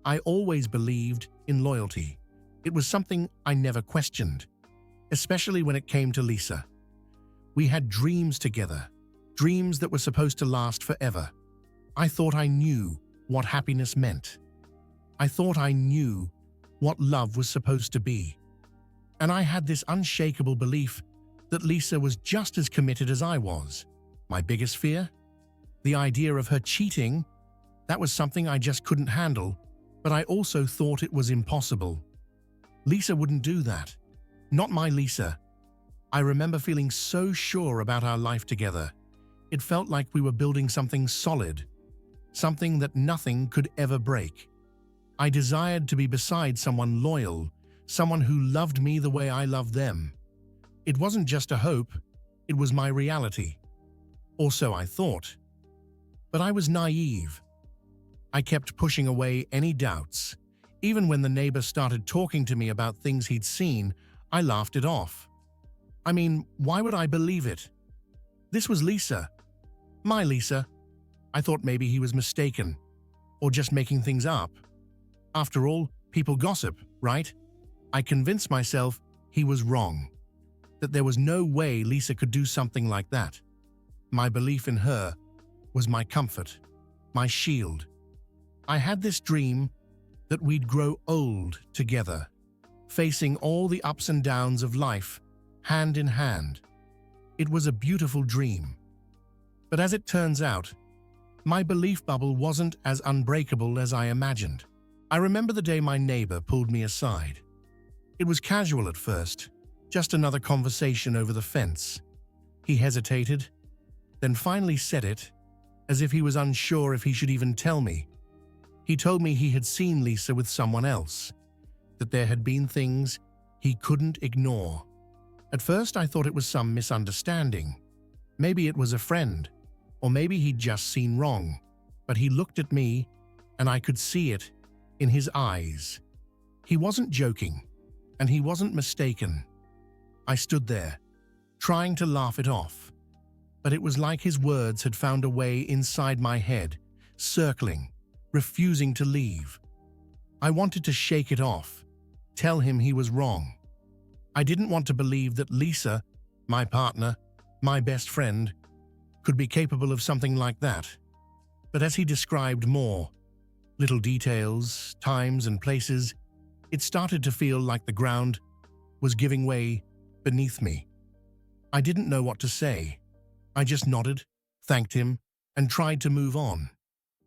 I always believed in loyalty. It was something I never questioned, especially when it came to Lisa. We had dreams together, dreams that were supposed to last forever. I thought I knew what happiness meant. I thought I knew what love was supposed to be. And I had this unshakable belief that Lisa was just as committed as I was. My biggest fear? The idea of her cheating. That was something I just couldn't handle, but I also thought it was impossible. Lisa wouldn't do that. Not my Lisa. I remember feeling so sure about our life together. It felt like we were building something solid, something that nothing could ever break. I desired to be beside someone loyal, someone who loved me the way I loved them. It wasn't just a hope, it was my reality. Or so I thought. But I was naive. I kept pushing away any doubts. Even when the neighbor started talking to me about things he'd seen, I laughed it off. I mean, why would I believe it? This was Lisa. My Lisa. I thought maybe he was mistaken, or just making things up. After all, people gossip, right? I convinced myself he was wrong, that there was no way Lisa could do something like that. My belief in her was my comfort, my shield. I had this dream that we'd grow old together, facing all the ups and downs of life, hand in hand. It was a beautiful dream. But as it turns out, my belief bubble wasn't as unbreakable as I imagined. I remember the day my neighbor pulled me aside. It was casual at first, just another conversation over the fence. He hesitated, then finally said it, as if he was unsure if he should even tell me. He told me he had seen Lisa with someone else, that there had been things he couldn't ignore. At first I thought it was some misunderstanding. Maybe it was a friend, or maybe he'd just seen wrong. But he looked at me, and I could see it in his eyes. He wasn't joking, and he wasn't mistaken. I stood there, trying to laugh it off. But it was like his words had found a way inside my head, circling, refusing to leave. I wanted to shake it off, tell him he was wrong. I didn't want to believe that Lisa, my partner, my best friend, could be capable of something like that. But as he described more, little details, times and places, it started to feel like the ground was giving way beneath me. I didn't know what to say. I just nodded, thanked him, and tried to move on.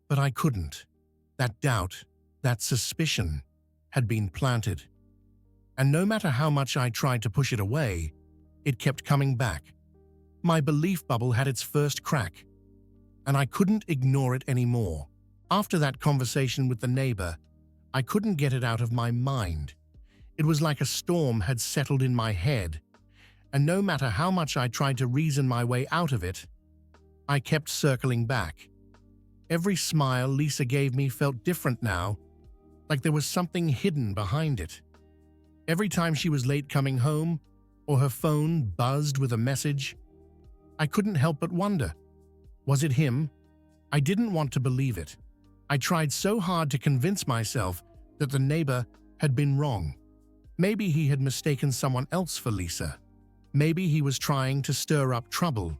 But I couldn't. That doubt, that suspicion, had been planted. And no matter how much I tried to push it away, it kept coming back. My belief bubble had its first crack, and I couldn't ignore it anymore. After that conversation with the neighbor, I couldn't get it out of my mind. It was like a storm had settled in my head, and no matter how much I tried to reason my way out of it, I kept circling back. Every smile Lisa gave me felt different now, like there was something hidden behind it. Every time she was late coming home, or her phone buzzed with a message, I couldn't help but wonder, was it him? I didn't want to believe it. I tried so hard to convince myself that the neighbor had been wrong. Maybe he had mistaken someone else for Lisa. Maybe he was trying to stir up trouble.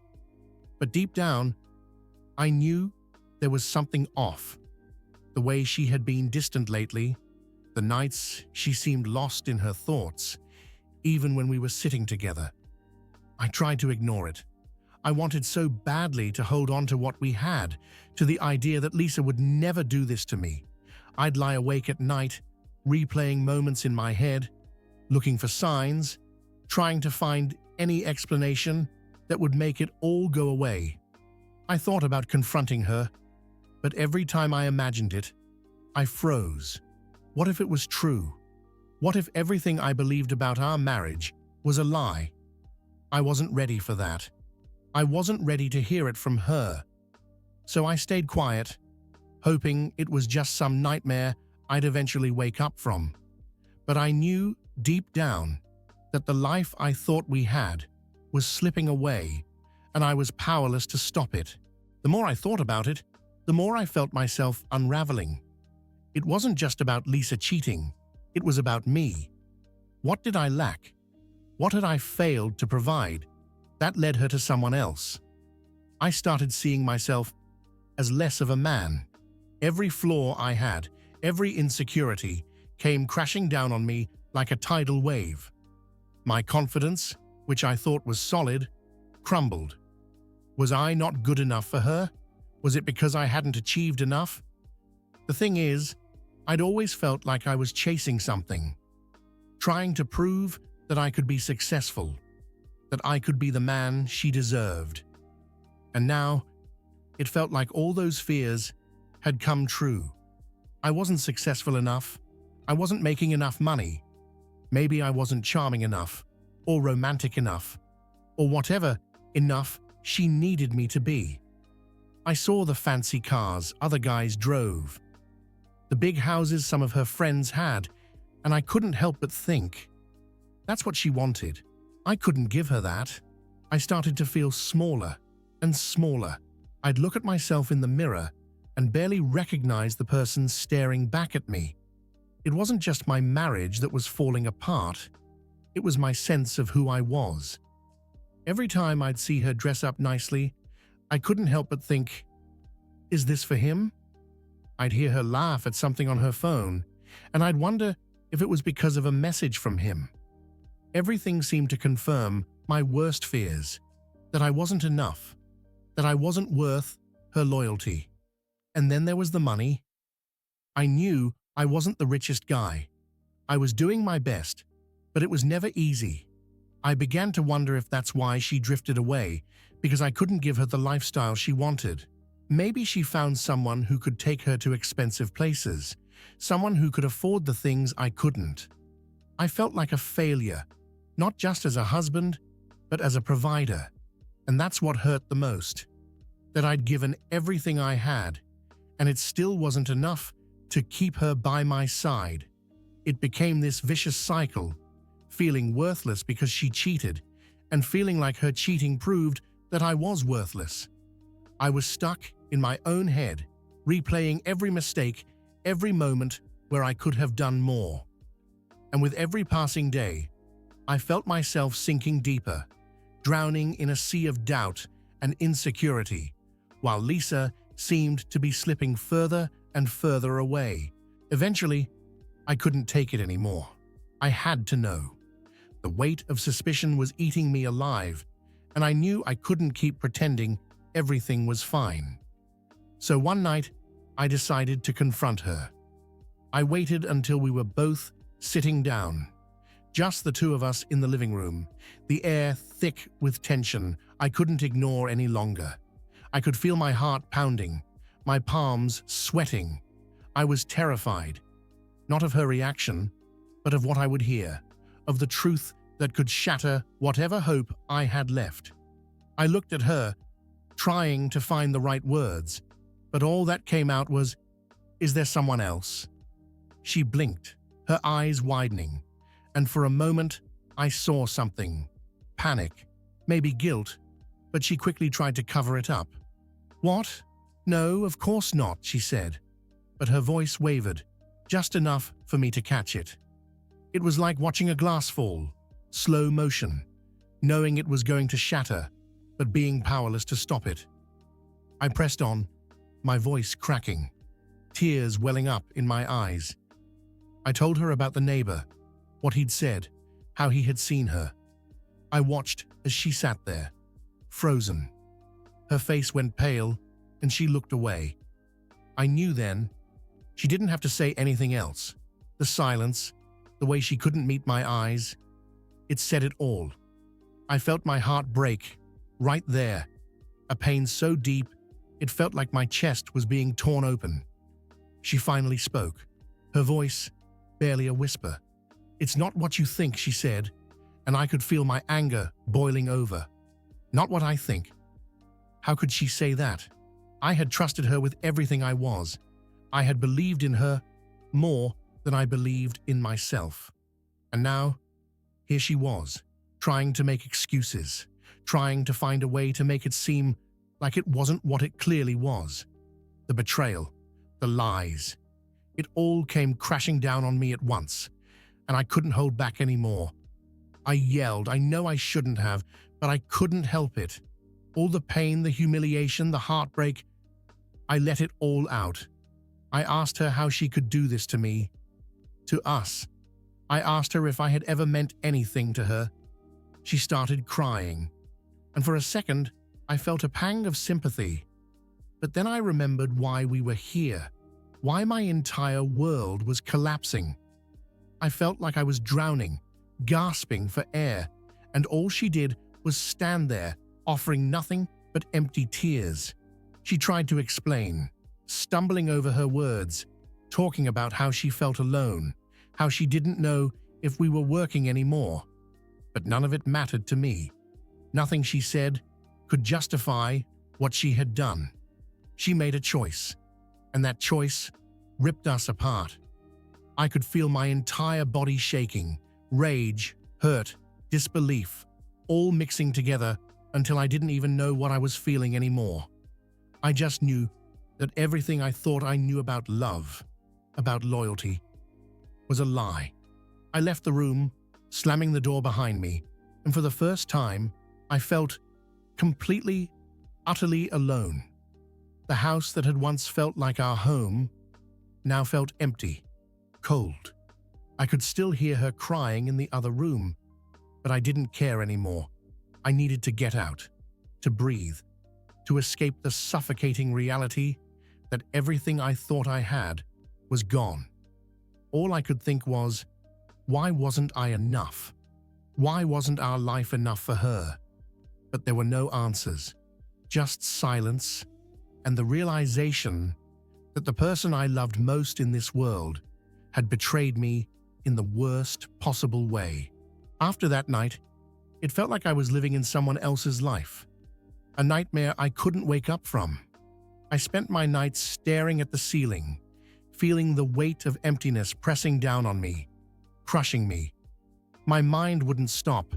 But deep down, I knew there was something off. The way she had been distant lately, the nights she seemed lost in her thoughts, even when we were sitting together. I tried to ignore it. I wanted so badly to hold on to what we had, to the idea that Lisa would never do this to me. I'd lie awake at night, replaying moments in my head, looking for signs, trying to find any explanation that would make it all go away. I thought about confronting her, but every time I imagined it, I froze. What if it was true? What if everything I believed about our marriage was a lie? I wasn't ready for that. I wasn't ready to hear it from her. So I stayed quiet, hoping it was just some nightmare I'd eventually wake up from. But I knew deep down that the life I thought we had was slipping away, and I was powerless to stop it. The more I thought about it, the more I felt myself unraveling. It wasn't just about Lisa cheating, it was about me. What did I lack? What had I failed to provide? That led her to someone else. I started seeing myself as less of a man. Every flaw I had, every insecurity, came crashing down on me like a tidal wave. My confidence, which I thought was solid, crumbled. Was I not good enough for her? Was it because I hadn't achieved enough? The thing is, I'd always felt like I was chasing something, trying to prove that I could be successful, that I could be the man she deserved. And now, it felt like all those fears had come true. I wasn't successful enough. I wasn't making enough money. Maybe I wasn't charming enough, or romantic enough, or whatever enough she needed me to be. I saw the fancy cars other guys drove, the big houses some of her friends had, and I couldn't help but think, that's what she wanted. I couldn't give her that. I started to feel smaller and smaller. I'd look at myself in the mirror and barely recognize the person staring back at me. It wasn't just my marriage that was falling apart. It was my sense of who I was. Every time I'd see her dress up nicely, I couldn't help but think, is this for him? I'd hear her laugh at something on her phone, and I'd wonder if it was because of a message from him. Everything seemed to confirm my worst fears, that I wasn't enough, that I wasn't worth her loyalty. And then there was the money. I knew I wasn't the richest guy. I was doing my best, but it was never easy. I began to wonder if that's why she drifted away, because I couldn't give her the lifestyle she wanted. Maybe she found someone who could take her to expensive places, someone who could afford the things I couldn't. I felt like a failure, not just as a husband, but as a provider. And that's what hurt the most, that I'd given everything I had, and it still wasn't enough to keep her by my side. It became this vicious cycle, feeling worthless because she cheated, and feeling like her cheating proved that I was worthless. I was stuck in my own head, replaying every mistake, every moment where I could have done more. And with every passing day, I felt myself sinking deeper, drowning in a sea of doubt and insecurity, while Lisa seemed to be slipping further and further away. Eventually, I couldn't take it anymore. I had to know. The weight of suspicion was eating me alive, and I knew I couldn't keep pretending everything was fine. So one night, I decided to confront her. I waited until we were both sitting down, just the two of us in the living room, the air thick with tension I couldn't ignore any longer. I could feel my heart pounding, my palms sweating. I was terrified, not of her reaction, but of what I would hear, of the truth that could shatter whatever hope I had left. I looked at her, trying to find the right words, but all that came out was, "Is there someone else?" She blinked, her eyes widening, and for a moment I saw something. Panic, maybe guilt, but she quickly tried to cover it up. "What? No, of course not," she said, but her voice wavered, just enough for me to catch it. It was like watching a glass fall, slow motion, knowing it was going to shatter, but being powerless to stop it. I pressed on, my voice cracking, tears welling up in my eyes. I told her about the neighbor, what he'd said, how he had seen her. I watched as she sat there, frozen. Her face went pale, and she looked away. I knew then. She didn't have to say anything else. The silence, the way she couldn't meet my eyes, it said it all. I felt my heart break, right there, a pain so deep it felt like my chest was being torn open. She finally spoke, her voice barely a whisper. "It's not what you think," she said, and I could feel my anger boiling over. Not what I think. How could she say that? I had trusted her with everything I was. I had believed in her more than I believed in myself. And now, here she was, trying to make excuses, trying to find a way to make it seem like it wasn't what it clearly was. The betrayal, the lies. It all came crashing down on me at once, and I couldn't hold back anymore. I yelled. I know I shouldn't have, but I couldn't help it. All the pain, the humiliation, the heartbreak, I let it all out. I asked her how she could do this to me, to us. I asked her if I had ever meant anything to her. She started crying, and for a second, I felt a pang of sympathy. But then I remembered why we were here, why my entire world was collapsing. I felt like I was drowning, gasping for air, and all she did was stand there, offering nothing but empty tears. She tried to explain, stumbling over her words, talking about how she felt alone, how she didn't know if we were working anymore. But none of it mattered to me. Nothing she said could justify what she had done. She made a choice, and that choice ripped us apart. I could feel my entire body shaking, rage, hurt, disbelief, all mixing together until I didn't even know what I was feeling anymore. I just knew that everything I thought I knew about love, about loyalty, was a lie. I left the room, slamming the door behind me, and for the first time, I felt completely, utterly alone. The house that had once felt like our home now felt empty, cold. I could still hear her crying in the other room, but I didn't care anymore. I needed to get out, to breathe, to escape the suffocating reality that everything I thought I had was gone. All I could think was, why wasn't I enough? Why wasn't our life enough for her? But there were no answers, just silence and the realization that the person I loved most in this world had betrayed me in the worst possible way. After that night, it felt like I was living in someone else's life, a nightmare I couldn't wake up from. I spent my nights staring at the ceiling, feeling the weight of emptiness pressing down on me, crushing me. My mind wouldn't stop.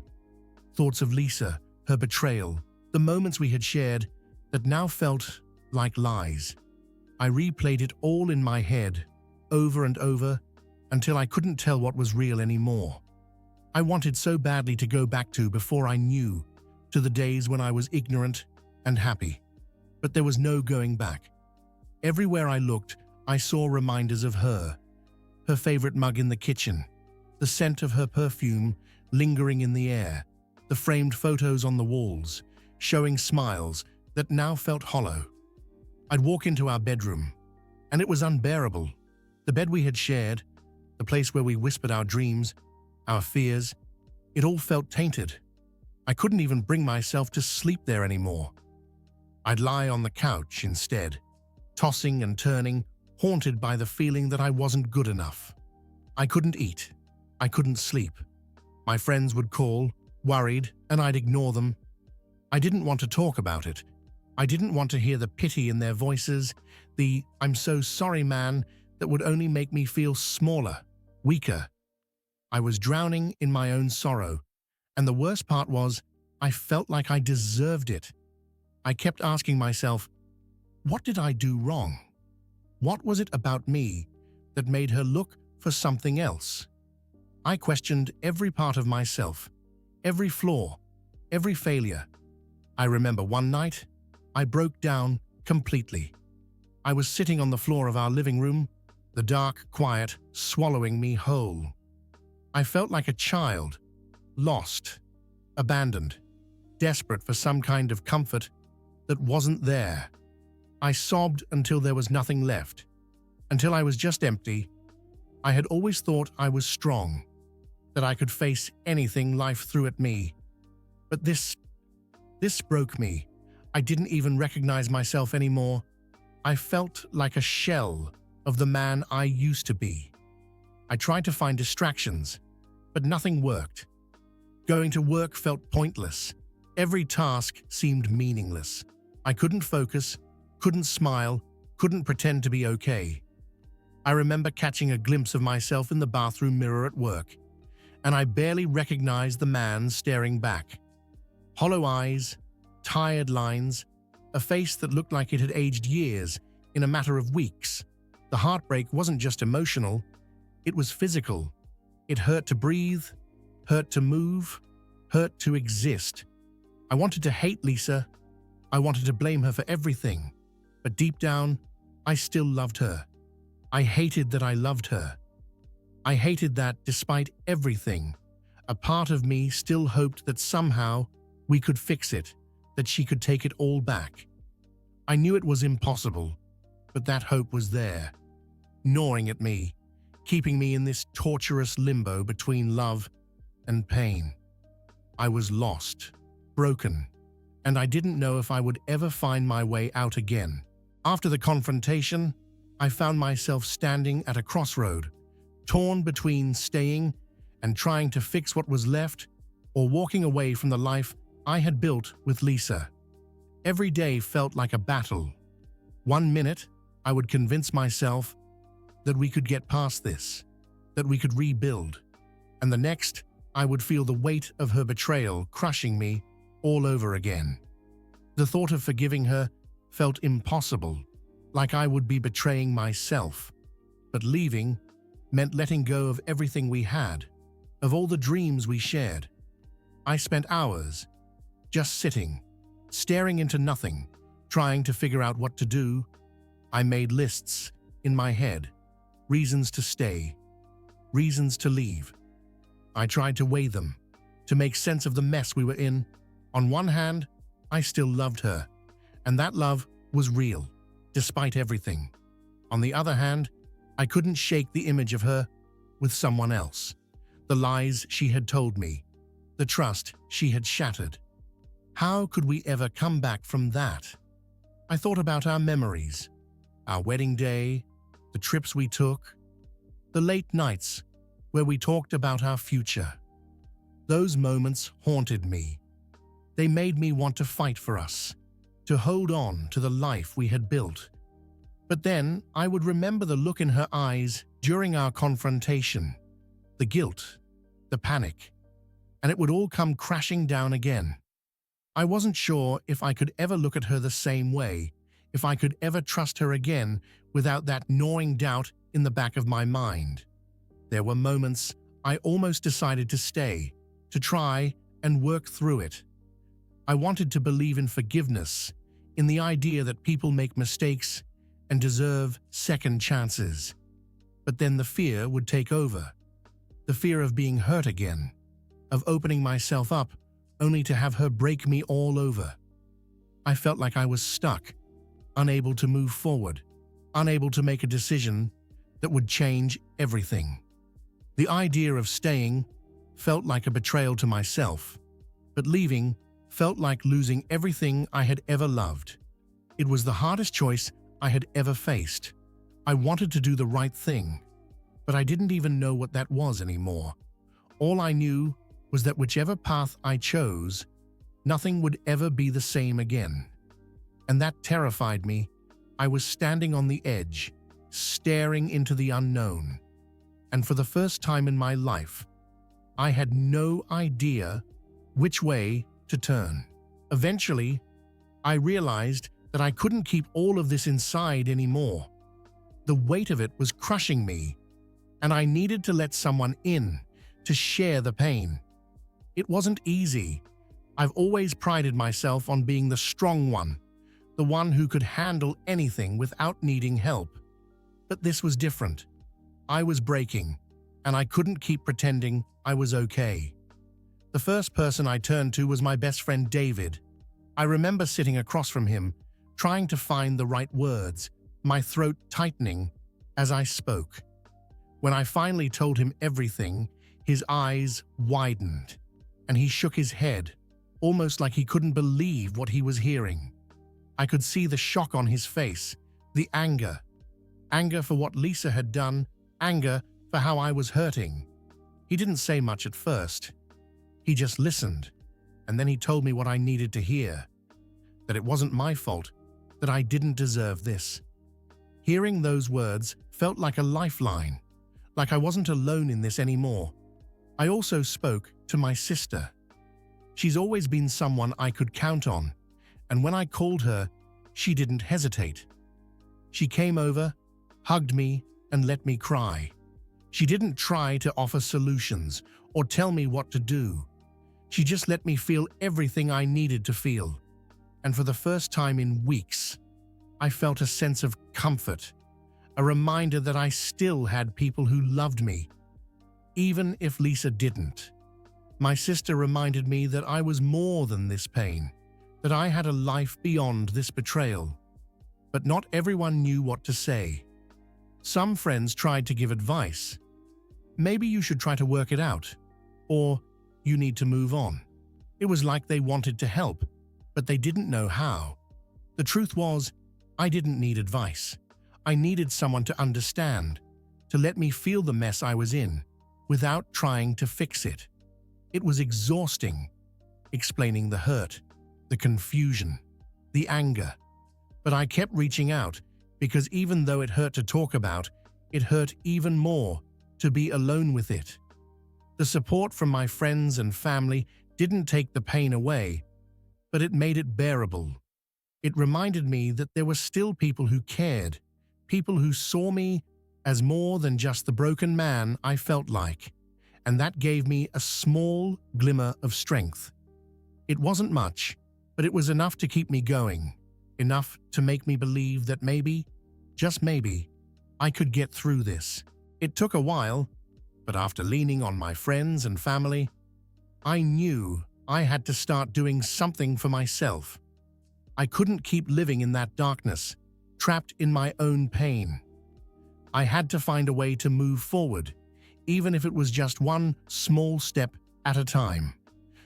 Thoughts of Lisa, her betrayal, the moments we had shared that now felt like lies. I replayed it all in my head, over and over, until I couldn't tell what was real anymore. I wanted so badly to go back to before I knew, to the days when I was ignorant and happy. But there was no going back. Everywhere I looked, I saw reminders of her favorite mug in the kitchen, the scent of her perfume lingering in the air, the framed photos on the walls, showing smiles that now felt hollow. I'd walk into our bedroom, and it was unbearable. The bed we had shared, the place where we whispered our dreams, our fears, it all felt tainted. I couldn't even bring myself to sleep there anymore. I'd lie on the couch instead, tossing and turning, haunted by the feeling that I wasn't good enough. I couldn't eat. I couldn't sleep. My friends would call, worried, and I'd ignore them. I didn't want to talk about it. I didn't want to hear the pity in their voices, the "I'm so sorry, man," that would only make me feel smaller, weaker. I was drowning in my own sorrow, and the worst part was, I felt like I deserved it. I kept asking myself, what did I do wrong? What was it about me that made her look for something else? I questioned every part of myself, every flaw, every failure. I remember one night, I broke down completely. I was sitting on the floor of our living room, the dark quiet swallowing me whole. I felt like a child, lost, abandoned, desperate for some kind of comfort that wasn't there. I sobbed until there was nothing left, until I was just empty. I had always thought I was strong, that I could face anything life threw at me. But this broke me. I didn't even recognize myself anymore. I felt like a shell of the man I used to be. I tried to find distractions, but nothing worked. Going to work felt pointless. Every task seemed meaningless. I couldn't focus, couldn't smile, couldn't pretend to be okay. I remember catching a glimpse of myself in the bathroom mirror at work, and I barely recognized the man staring back. Hollow eyes, tired lines, a face that looked like it had aged years in a matter of weeks. The heartbreak wasn't just emotional, it was physical. It hurt to breathe, hurt to move, hurt to exist. I wanted to hate Lisa. I wanted to blame her for everything. But deep down, I still loved her. I hated that I loved her. I hated that, despite everything, a part of me still hoped that somehow we could fix it, that she could take it all back. I knew it was impossible, but that hope was there, gnawing at me, keeping me in this torturous limbo between love and pain. I was lost, broken, and I didn't know if I would ever find my way out again. After the confrontation, I found myself standing at a crossroad, torn between staying and trying to fix what was left or walking away from the life I had built with Lisa. Every day felt like a battle. 1 minute, I would convince myself that we could get past this, that we could rebuild, and the next, I would feel the weight of her betrayal crushing me all over again. The thought of forgiving her felt impossible, like I would be betraying myself. But leaving meant letting go of everything we had, of all the dreams we shared. I spent hours just sitting, staring into nothing, trying to figure out what to do. I made lists in my head, reasons to stay, reasons to leave. I tried to weigh them, to make sense of the mess we were in. On one hand, I still loved her, and that love was real, despite everything. On the other hand, I couldn't shake the image of her with someone else, the lies she had told me, the trust she had shattered. How could we ever come back from that? I thought about our memories, our wedding day, the trips we took, the late nights where we talked about our future. Those moments haunted me. They made me want to fight for us, to hold on to the life we had built. But then I would remember the look in her eyes during our confrontation, the guilt, the panic, and it would all come crashing down again. I wasn't sure if I could ever look at her the same way, if I could ever trust her again without that gnawing doubt in the back of my mind. There were moments I almost decided to stay, to try and work through it. I wanted to believe in forgiveness, in the idea that people make mistakes and deserve second chances. But then the fear would take over. The fear of being hurt again, of opening myself up only to have her break me all over. I felt like I was stuck, unable to move forward, unable to make a decision that would change everything. The idea of staying felt like a betrayal to myself, but leaving felt like losing everything I had ever loved. It was the hardest choice I had ever faced. I wanted to do the right thing, but I didn't even know what that was anymore. All I knew was that whichever path I chose, nothing would ever be the same again. And that terrified me. I was standing on the edge, staring into the unknown. And for the first time in my life, I had no idea which way to turn. Eventually, I realized that I couldn't keep all of this inside anymore. The weight of it was crushing me, and I needed to let someone in, to share the pain. It wasn't easy. I've always prided myself on being the strong one, the one who could handle anything without needing help. But this was different. I was breaking, and I couldn't keep pretending I was okay. The first person I turned to was my best friend David. I remember sitting across from him, trying to find the right words, my throat tightening as I spoke. When I finally told him everything, his eyes widened, and he shook his head, almost like he couldn't believe what he was hearing. I could see the shock on his face, the anger. Anger for what Lisa had done, anger for how I was hurting. He didn't say much at first. He just listened, and then he told me what I needed to hear. That it wasn't my fault, that I didn't deserve this. Hearing those words felt like a lifeline, like I wasn't alone in this anymore. I also spoke to my sister. She's always been someone I could count on, and when I called her, she didn't hesitate. She came over, hugged me, and let me cry. She didn't try to offer solutions or tell me what to do. She just let me feel everything I needed to feel. And for the first time in weeks, I felt a sense of comfort, a reminder that I still had people who loved me, even if Lisa didn't. My sister reminded me that I was more than this pain, that I had a life beyond this betrayal. But not everyone knew what to say. Some friends tried to give advice. Maybe you should try to work it out, or you need to move on. It was like they wanted to help, but they didn't know how. The truth was, I didn't need advice. I needed someone to understand, to let me feel the mess I was in, without trying to fix it. It was exhausting, explaining the hurt, the confusion, the anger. But I kept reaching out, because even though it hurt to talk about, it hurt even more to be alone with it. The support from my friends and family didn't take the pain away, but it made it bearable. It reminded me that there were still people who cared, people who saw me as more than just the broken man I felt like, and that gave me a small glimmer of strength. It wasn't much, but it was enough to keep me going, enough to make me believe that maybe, just maybe, I could get through this. It took a while, but after leaning on my friends and family, I knew I had to start doing something for myself. I couldn't keep living in that darkness, trapped in my own pain. I had to find a way to move forward, even if it was just one small step at a time.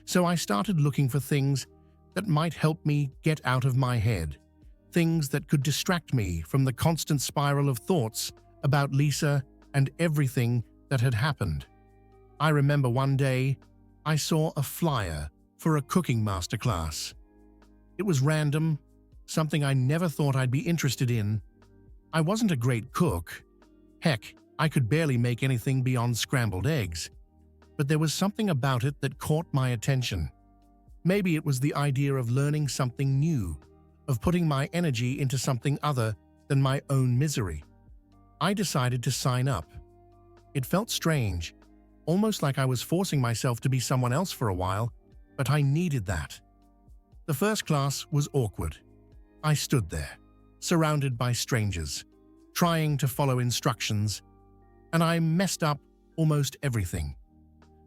So I started looking for things that might help me get out of my head, things that could distract me from the constant spiral of thoughts about Lisa and everything that had happened. I remember one day, I saw a flyer for a cooking masterclass. It was random, something I never thought I'd be interested in. I wasn't a great cook. Heck, I could barely make anything beyond scrambled eggs. But there was something about it that caught my attention. Maybe it was the idea of learning something new, of putting my energy into something other than my own misery. I decided to sign up. It felt strange, almost like I was forcing myself to be someone else for a while, but I needed that. The first class was awkward. I stood there, surrounded by strangers, trying to follow instructions, and I messed up almost everything.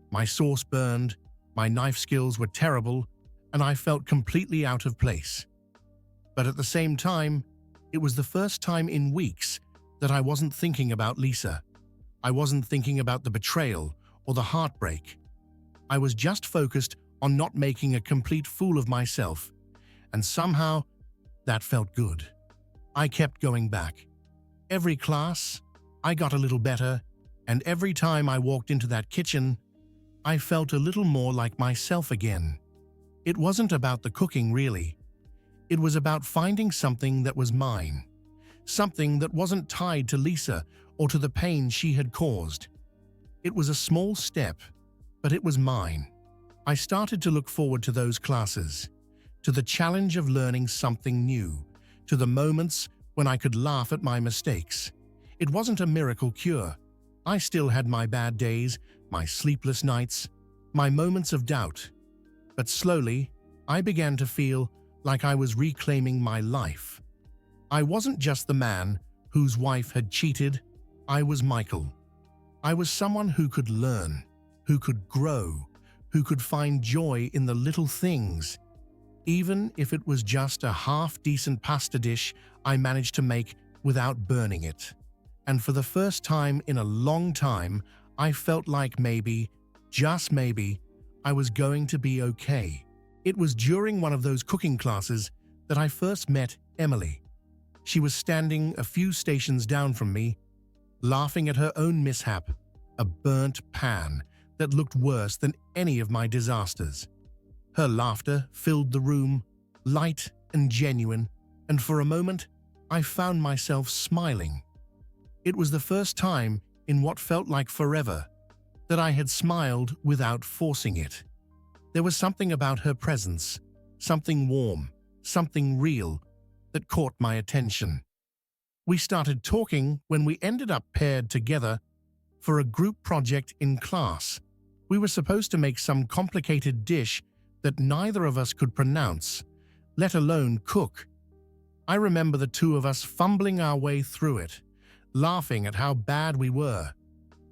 My sauce burned, my knife skills were terrible, and I felt completely out of place. But at the same time, it was the first time in weeks that I wasn't thinking about Lisa. I wasn't thinking about the betrayal or the heartbreak. I was just focused on not making a complete fool of myself, and somehow that felt good. I kept going back. Every class, I got a little better, and every time I walked into that kitchen, I felt a little more like myself again. It wasn't about the cooking, really. It was about finding something that was mine, something that wasn't tied to Lisa or to the pain she had caused. It was a small step, but it was mine. I started to look forward to those classes, to the challenge of learning something new, to the moments when I could laugh at my mistakes. It wasn't a miracle cure. I still had my bad days, my sleepless nights, my moments of doubt. But slowly, I began to feel like I was reclaiming my life. I wasn't just the man whose wife had cheated. I was Michael. I was someone who could learn, who could grow, who could find joy in the little things. Even if it was just a half-decent pasta dish I managed to make without burning it. And for the first time in a long time, I felt like maybe, just maybe, I was going to be okay. It was during one of those cooking classes that I first met Emily. She was standing a few stations down from me, laughing at her own mishap, a burnt pan that looked worse than any of my disasters. Her laughter filled the room, light and genuine, and for a moment, I found myself smiling. It was the first time in what felt like forever that I had smiled without forcing it. There was something about her presence, something warm, something real, that caught my attention. We started talking when we ended up paired together for a group project in class. We were supposed to make some complicated dish that neither of us could pronounce, let alone cook. I remember the two of us fumbling our way through it, laughing at how bad we were.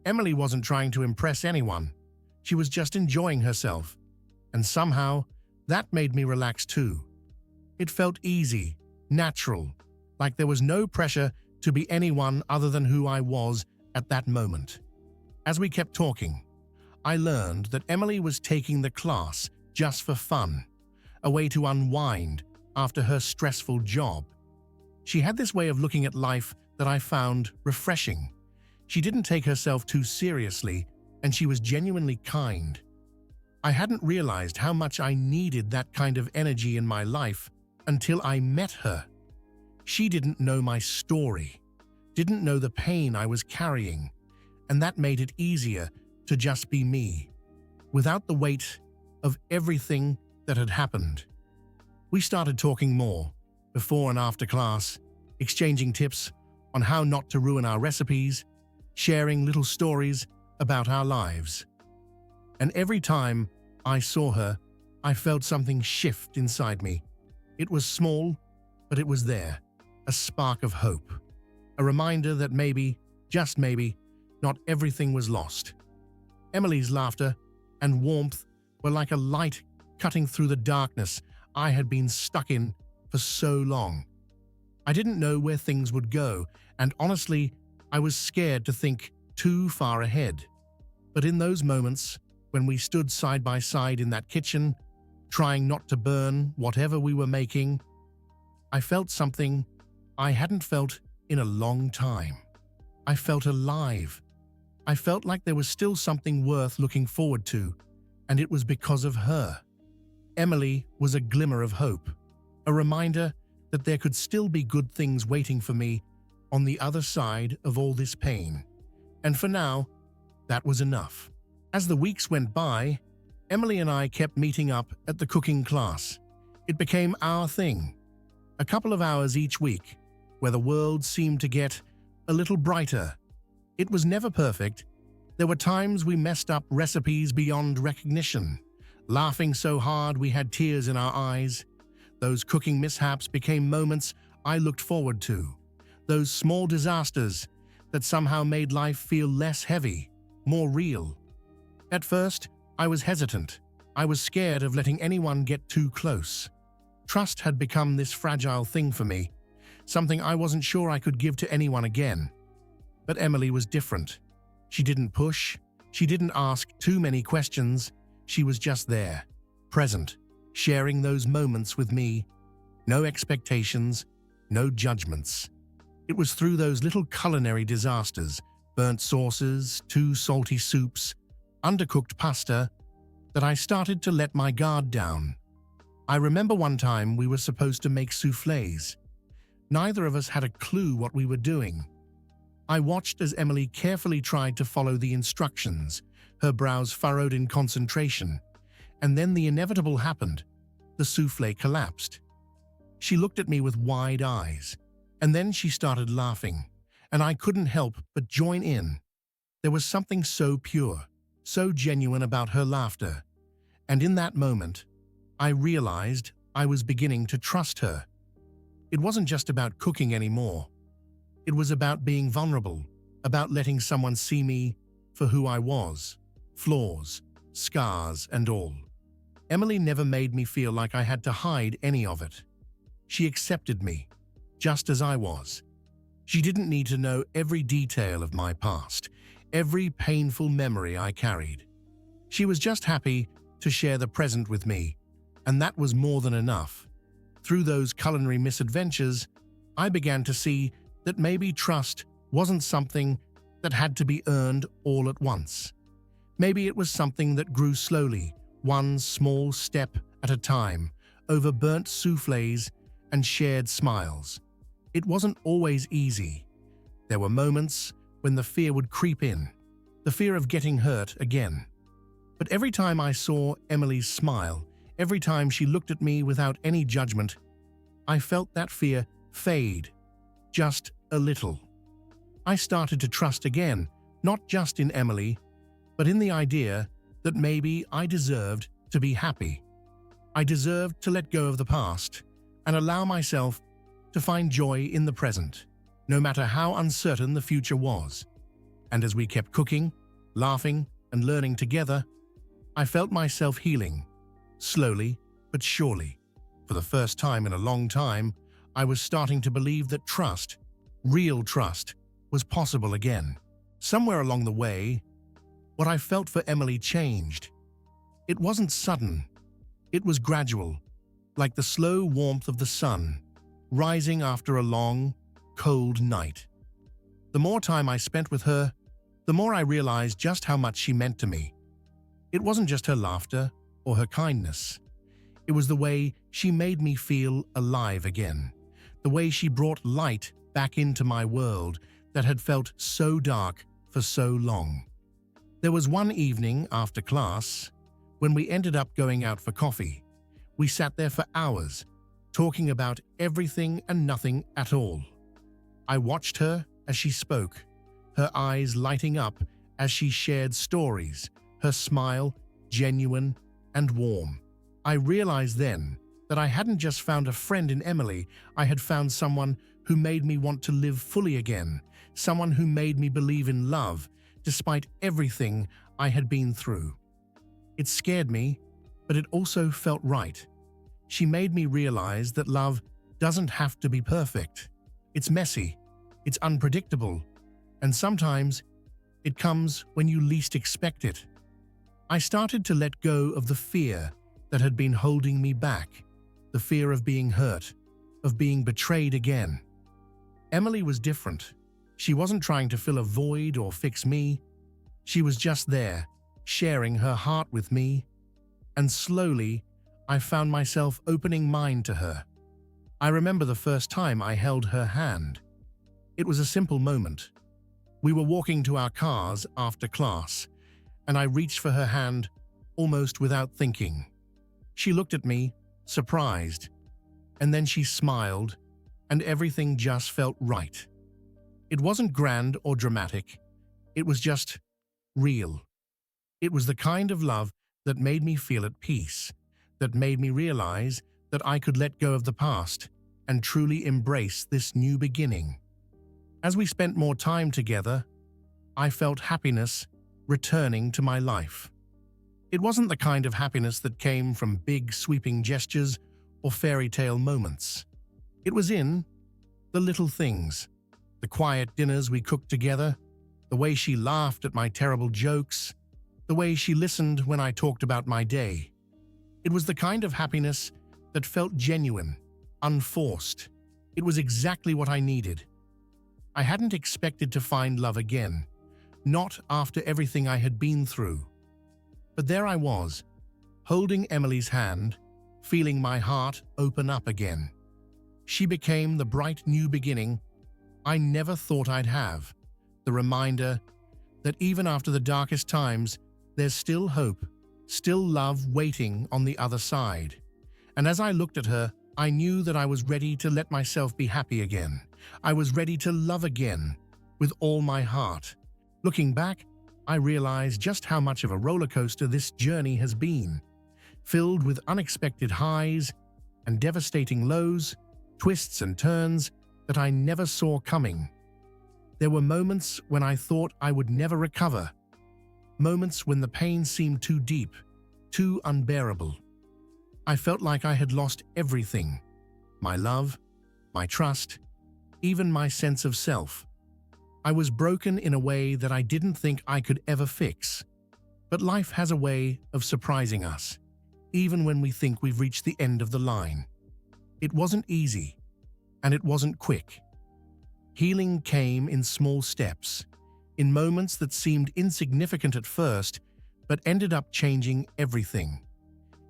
Emily wasn't trying to impress anyone. She was just enjoying herself. And somehow, that made me relax too. It felt easy, natural, like there was no pressure to be anyone other than who I was at that moment. As we kept talking, I learned that Emily was taking the class just for fun, a way to unwind after her stressful job. She had this way of looking at life that I found refreshing. She didn't take herself too seriously, and she was genuinely kind. I hadn't realized how much I needed that kind of energy in my life until I met her. She didn't know my story, didn't know the pain I was carrying, and that made it easier to just be me, without the weight of everything that had happened. We started talking more, before and after class, exchanging tips on how not to ruin our recipes, sharing little stories about our lives. And every time I saw her, I felt something shift inside me. It was small, but it was there, a spark of hope, a reminder that maybe, just maybe, not everything was lost. Emily's laughter and warmth were like a light cutting through the darkness I had been stuck in for so long. I didn't know where things would go, and honestly, I was scared to think too far ahead. But in those moments, when we stood side by side in that kitchen, trying not to burn whatever we were making, I felt something I hadn't felt in a long time. I felt alive. I felt like there was still something worth looking forward to, and it was because of her. Emily was a glimmer of hope, a reminder that there could still be good things waiting for me on the other side of all this pain. And for now, that was enough. As the weeks went by, Emily and I kept meeting up at the cooking class. It became our thing. A couple of hours each week, where the world seemed to get a little brighter. It was never perfect. There were times we messed up recipes beyond recognition, laughing so hard we had tears in our eyes. Those cooking mishaps became moments I looked forward to. Those small disasters that somehow made life feel less heavy, more real. At first, I was hesitant. I was scared of letting anyone get too close. Trust had become this fragile thing for me, something I wasn't sure I could give to anyone again. But Emily was different. She didn't push. She didn't ask too many questions. She was just there, present, sharing those moments with me. No expectations, no judgments. It was through those little culinary disasters, burnt sauces, too salty soups, undercooked pasta, that I started to let my guard down. I remember one time we were supposed to make soufflés. Neither of us had a clue what we were doing. I watched as Emily carefully tried to follow the instructions, her brows furrowed in concentration, and then the inevitable happened. The soufflé collapsed. She looked at me with wide eyes, and then she started laughing, and I couldn't help but join in. There was something so pure, so genuine about her laughter, and in that moment, I realized I was beginning to trust her. It wasn't just about cooking anymore. It was about being vulnerable, about letting someone see me for who I was, flaws, scars, and all. Emily never made me feel like I had to hide any of it. She accepted me, just as I was. She didn't need to know every detail of my past, every painful memory I carried. She was just happy to share the present with me, and that was more than enough. Through those culinary misadventures, I began to see that maybe trust wasn't something that had to be earned all at once. Maybe it was something that grew slowly, one small step at a time, over burnt soufflés and shared smiles. It wasn't always easy. There were moments when the fear would creep in, the fear of getting hurt again. But every time I saw Emily's smile, every time she looked at me without any judgment, I felt that fear fade, just a little. I started to trust again, not just in Emily, but in the idea that maybe I deserved to be happy. I deserved to let go of the past and allow myself to find joy in the present, no matter how uncertain the future was. And as we kept cooking, laughing, and learning together, I felt myself healing, slowly but surely. For the first time in a long time, I was starting to believe that trust, real trust, was possible again. Somewhere along the way, what I felt for Emily changed. It wasn't sudden. It was gradual, like the slow warmth of the sun, rising after a long, cold night. The more time I spent with her, the more I realized just how much she meant to me. It wasn't just her laughter or her kindness. It was the way she made me feel alive again, the way she brought light back into my world that had felt so dark for so long. There was one evening after class when we ended up going out for coffee. We sat there for hours, talking about everything and nothing at all. I watched her as she spoke, her eyes lighting up as she shared stories, her smile genuine and warm. I realized then that I hadn't just found a friend in Emily, I had found someone who made me want to live fully again, someone who made me believe in love, despite everything I had been through. It scared me, but it also felt right. She made me realize that love doesn't have to be perfect. It's messy, it's unpredictable, and sometimes it comes when you least expect it. I started to let go of the fear that had been holding me back, the fear of being hurt, of being betrayed again. Emily was different. She wasn't trying to fill a void or fix me. She was just there, sharing her heart with me. And slowly, I found myself opening mine to her. I remember the first time I held her hand. It was a simple moment. We were walking to our cars after class, and I reached for her hand almost without thinking. She looked at me, surprised, and then she smiled, and everything just felt right. It wasn't grand or dramatic. It was just real. It was the kind of love that made me feel at peace, that made me realize that I could let go of the past and truly embrace this new beginning. As we spent more time together, I felt happiness returning to my life. It wasn't the kind of happiness that came from big, sweeping gestures or fairy tale moments. It was in the little things, the quiet dinners we cooked together, the way she laughed at my terrible jokes, the way she listened when I talked about my day. It was the kind of happiness that felt genuine, unforced. It was exactly what I needed. I hadn't expected to find love again, not after everything I had been through. But there I was, holding Emily's hand, feeling my heart open up again. She became the bright new beginning I never thought I'd have, the reminder that even after the darkest times, there's still hope, still love waiting on the other side. And as I looked at her, I knew that I was ready to let myself be happy again. I was ready to love again, with all my heart. Looking back, I realized just how much of a roller coaster this journey has been, filled with unexpected highs and devastating lows, twists and turns that I never saw coming. There were moments when I thought I would never recover, moments when the pain seemed too deep, too unbearable. I felt like I had lost everything: my love, my trust, even my sense of self. I was broken in a way that I didn't think I could ever fix. But life has a way of surprising us, even when we think we've reached the end of the line. It wasn't easy, and it wasn't quick. Healing came in small steps, in moments that seemed insignificant at first, but ended up changing everything.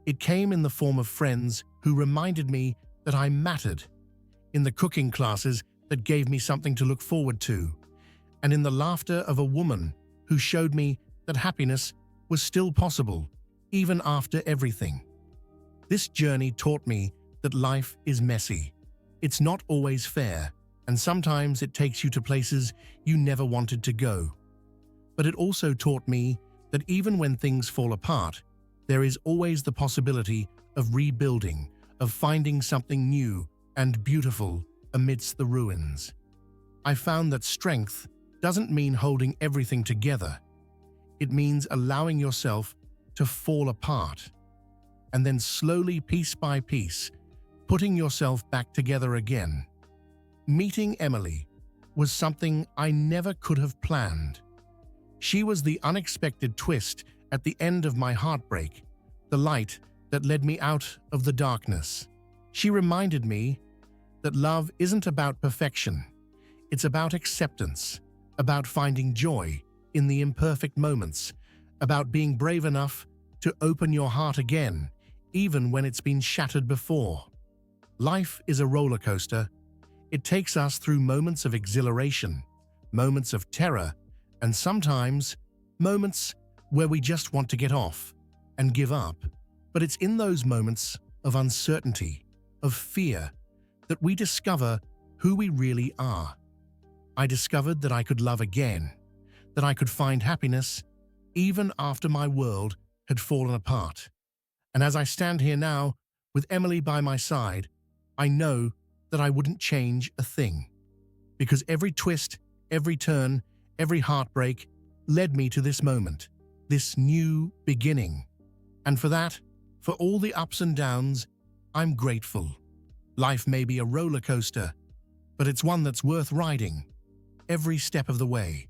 It came in the form of friends who reminded me that I mattered, in the cooking classes that gave me something to look forward to, and in the laughter of a woman who showed me that happiness was still possible, even after everything. This journey taught me that life is messy. It's not always fair, and sometimes it takes you to places you never wanted to go. But it also taught me that even when things fall apart, there is always the possibility of rebuilding, of finding something new and beautiful amidst the ruins. I found that strength doesn't mean holding everything together. It means allowing yourself to fall apart, and then slowly, piece by piece, putting yourself back together again. Meeting Emily was something I never could have planned. She was the unexpected twist at the end of my heartbreak, the light that led me out of the darkness. She reminded me that love isn't about perfection. It's about acceptance, about finding joy in the imperfect moments, about being brave enough to open your heart again, even when it's been shattered before. Life is a roller coaster. It takes us through moments of exhilaration, moments of terror, and sometimes moments where we just want to get off and give up. But it's in those moments of uncertainty, of fear, that we discover who we really are. I discovered that I could love again, that I could find happiness even after my world had fallen apart. And as I stand here now, with Emily by my side, I know that I wouldn't change a thing. Because every twist, every turn, every heartbreak led me to this moment, this new beginning. And for that, for all the ups and downs, I'm grateful. Life may be a roller coaster, but it's one that's worth riding every step of the way.